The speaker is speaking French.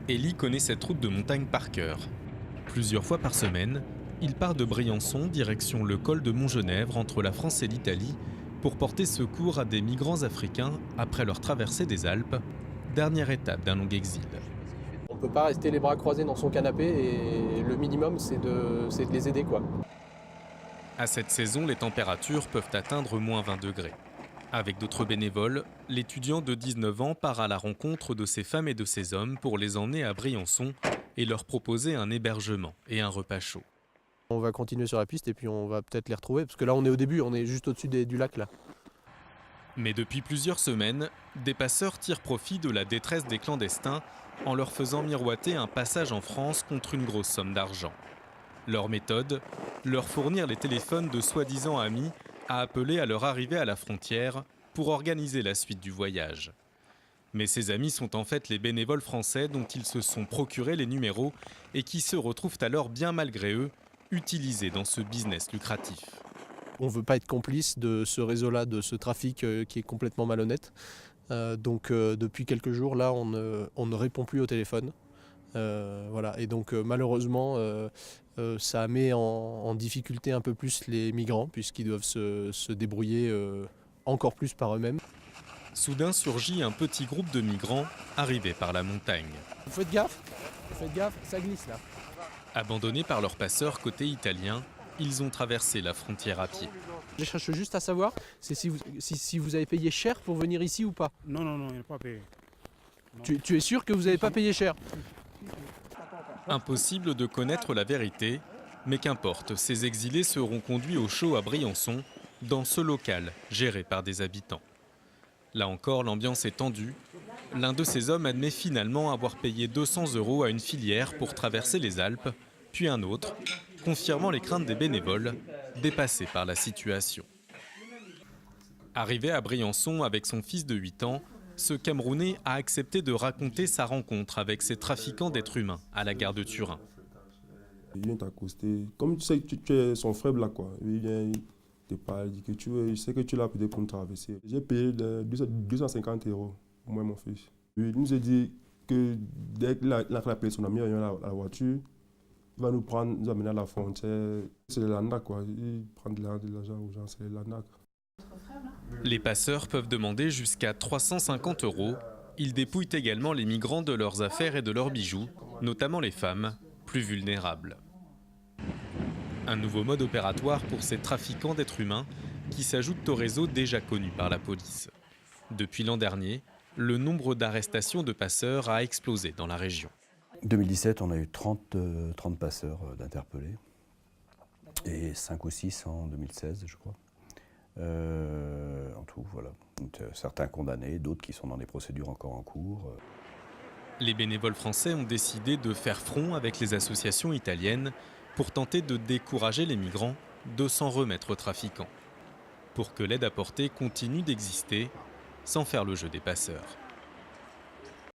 Élie connaît cette route de montagne par cœur. Plusieurs fois par semaine, il part de Briançon direction le col de Montgenèvre entre la France et l'Italie pour porter secours à des migrants africains après leur traversée des Alpes, dernière étape d'un long exil. On ne peut pas rester les bras croisés dans son canapé et le minimum c'est de les aider quoi. À cette saison, les températures peuvent atteindre moins 20 degrés. Avec d'autres bénévoles, l'étudiant de 19 ans part à la rencontre de ces femmes et de ces hommes pour les emmener à Briançon et leur proposer un hébergement et un repas chaud. On va continuer sur la piste et puis on va peut-être les retrouver parce que là on est au début, on est juste au-dessus du lac là. Mais depuis plusieurs semaines, des passeurs tirent profit de la détresse des clandestins en leur faisant miroiter un passage en France contre une grosse somme d'argent. Leur méthode, leur fournir les téléphones de soi-disant amis à appeler à leur arrivée à la frontière pour organiser la suite du voyage. Mais ces amis sont en fait les bénévoles français dont ils se sont procurés les numéros et qui se retrouvent alors bien malgré eux utilisés dans ce business lucratif. On ne veut pas être complice de ce réseau-là, de ce trafic qui est complètement malhonnête. Donc depuis quelques jours là on ne répond plus au téléphone. Voilà. Et donc malheureusement ça met en difficulté un peu plus les migrants puisqu'ils doivent se débrouiller encore plus par eux-mêmes. Soudain surgit un petit groupe de migrants arrivés par la montagne. Faites gaffe, ça glisse là. Abandonnés par leurs passeurs côté italien, ils ont traversé la frontière à pied. Je cherche juste à savoir si vous avez payé cher pour venir ici ou pas. Non, il n'a pas payé. Tu es sûr que vous n'avez pas payé cher? Impossible de connaître la vérité, mais qu'importe, ces exilés seront conduits au show à Briançon, dans ce local géré par des habitants. Là encore, l'ambiance est tendue. L'un de ces hommes admet finalement avoir payé 200 € à une filière pour traverser les Alpes, puis un autre, confirmant les craintes des bénévoles, dépassés par la situation. Arrivé à Briançon avec son fils de 8 ans, ce Camerounais a accepté de raconter sa rencontre avec ces trafiquants d'êtres humains à la gare de Turin. Il vient t'accoster. Comme tu sais que tu es son frère là, quoi. Il vient te parler, il dit que je sais que tu l'as peut-être pour nous traverser. J'ai payé 250 €, moi et mon fils. Il nous a dit que dès qu'il a appelé son ami à la voiture, il va nous prendre, nous amener à la frontière. C'est de l'arnaque, quoi. Il prend de l'argent aux gens, c'est de l'arnaque. Les passeurs peuvent demander jusqu'à 350 €. Ils dépouillent également les migrants de leurs affaires et de leurs bijoux, notamment les femmes, plus vulnérables. Un nouveau mode opératoire pour ces trafiquants d'êtres humains qui s'ajoutent au réseau déjà connu par la police. Depuis l'an dernier, le nombre d'arrestations de passeurs a explosé dans la région. En 2017, on a eu 30 passeurs d'interpellés et 5 ou 6 en 2016, je crois. En tout, voilà. Donc, certains condamnés, d'autres qui sont dans des procédures encore en cours. Les bénévoles français ont décidé de faire front avec les associations italiennes pour tenter de décourager les migrants de s'en remettre aux trafiquants, pour que l'aide apportée continue d'exister sans faire le jeu des passeurs.